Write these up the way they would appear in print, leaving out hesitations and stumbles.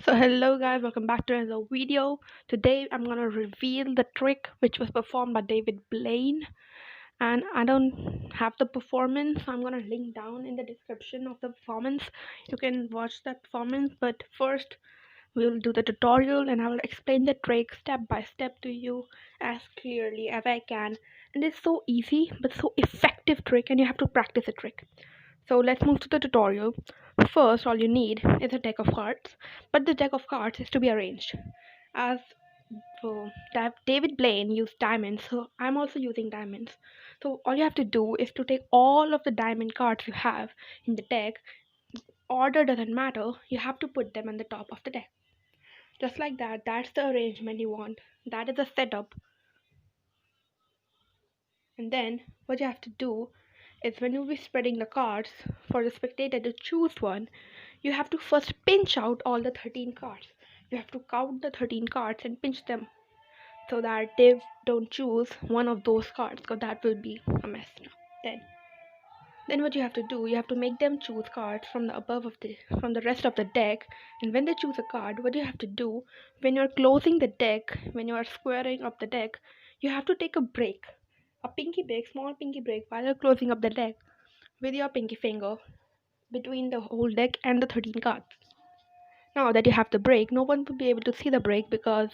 So hello guys, welcome back to another video. Today I'm gonna reveal the trick which was performed by David Blaine, and I don't have the performance, so I'm gonna link down in the description of the performance. You can watch that performance, but first we'll do the tutorial and I will explain the trick step by step to you as clearly as I can. And it's so easy but so effective trick, and you have to practice the trick. So let's move to the tutorial. First, all you need is a deck of cards, but the deck of cards is to be arranged. As David Blaine used diamonds, so I'm also using diamonds. So all you have to do is to take all of the diamond cards you have in the deck. Order doesn't matter, you have to put them on the top of the deck. Just like that, that's the arrangement you want. That is the setup. And then what you have to do is when you'll be spreading the cards for the spectator to choose one, you have to first pinch out all the 13 cards. You have to count the 13 cards and pinch them so that they don't choose one of those cards, because that will be a mess now. Then what you have to do, you have to make them choose cards from the above of the from the rest of the deck. And when they choose a card, what you have to do, when you're closing the deck, when you are squaring up the deck, you have to take a break. A pinky break, small pinky break, while you're closing up the deck with your pinky finger between the whole deck and the 13 cards. Now that you have the break, no one will be able to see the break, because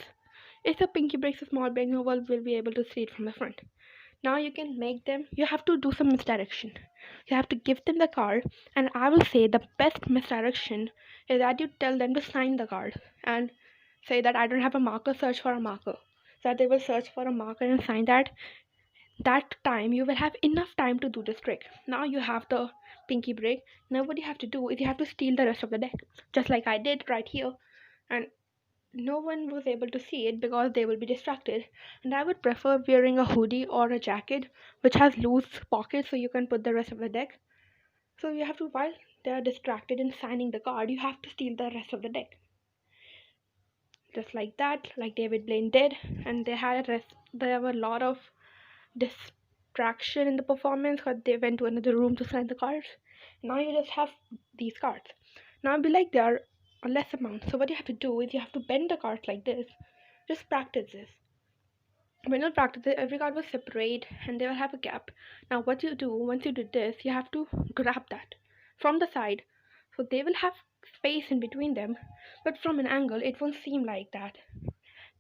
if the pinky breaks a small break, no one will be able to see it from the front. Now you can make them, you have to do some misdirection. You have to give them the card, and I will say the best misdirection is that you tell them to sign the card and say that I don't have a marker, search for a marker. So that they will search for a marker and sign that. That time you will have enough time to do this trick. Now you have the pinky break. Now what you have to do is you have to steal the rest of the deck, just like I did right here. And no one was able to see it because they will be distracted. And I would prefer wearing a hoodie or a jacket which has loose pockets so you can put the rest of the deck. So you have to, while they are distracted in signing the card, you have to steal the rest of the deck. Just like that, like David Blaine did. And they had a rest, there were a lot of distraction in the performance because they went to another room to sign the cards. Now you just have these cards. Now it'll be like they are a less amount. So what you have to do is you have to bend the cards like this. Just practice this. When you practice it, every card will separate and they will have a gap. Now what you do once you do this, you have to grab that from the side. So they will have space in between them, but from an angle it won't seem like that.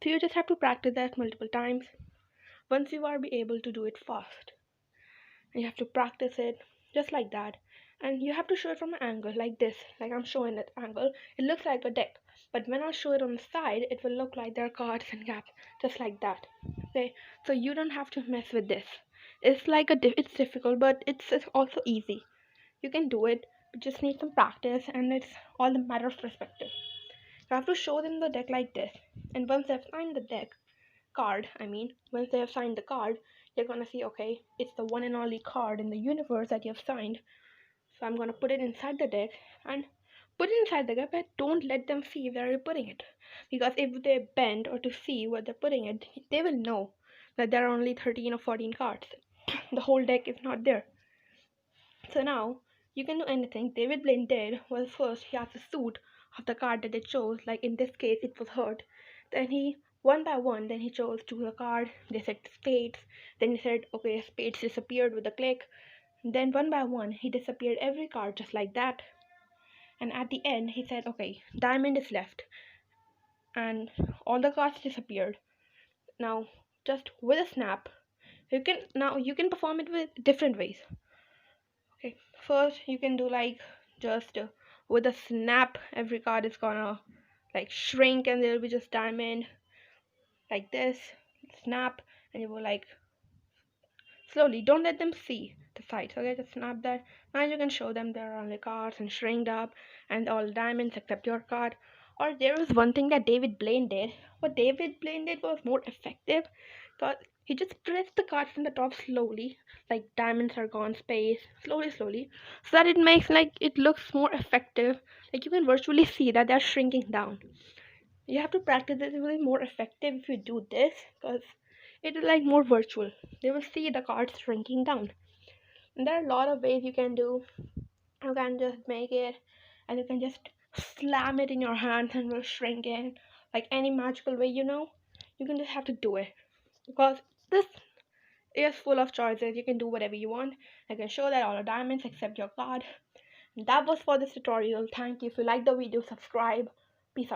So you just have to practice that multiple times. Once you are be able to do it fast, and you have to practice it just like that. And you have to show it from an angle like this, like I'm showing that angle. It looks like a deck, but when I show it on the side, it will look like there are cards and gaps, just like that. Okay, so you don't have to mess with this. It's like it's difficult, but it's also easy. You can do it, but just need some practice, and it's all a matter of perspective. You have to show them the deck like this, and once they've signed the deck card, I mean, once they have signed the card, you're gonna see, okay, it's the one and only card in the universe that you have signed. So I'm gonna put it inside the deck and put it inside the deck, but don't let them see where you're putting it. Because if they bend or to see where they're putting it, they will know that there are only 13 or 14 cards. The whole deck is not there. So now you can do anything. David Blaine did was first he has a suit of the card that they chose. Like in this case, it was hurt. Then he one by one, then he chose choose a card. They said spades. Then he said, okay, spades disappeared with a click. Then one by one, he disappeared every card just like that. And at the end, he said, okay, diamond is left, and all the cards disappeared. Now, just with a snap, you can perform it with different ways. Okay, first you can do like just with a snap, every card is gonna like shrink and there'll be just diamond like this. Snap, and you will like slowly. Don't let them see the sides. Okay, just snap that. Now you can show them there are only cards and shrinked up and all diamonds except your card. Or there was one thing that David Blaine did. What David Blaine did was more effective, because he just pressed the cards from the top slowly, like diamonds are gone space, slowly, slowly, so that it makes like it looks more effective. Like you can virtually see that they're shrinking down. You have to practice it. It will be more effective if you do this, because it is like more virtual. They will see the cards shrinking down. And there are a lot of ways you can do. You can just make it, and you can just slam it in your hands and will shrink in like any magical way, you can just have to do it because this is full of choices. You can do whatever you want. I can show that all the diamonds except your card. And that was for this tutorial. Thank you. If you like the video, subscribe. Peace out.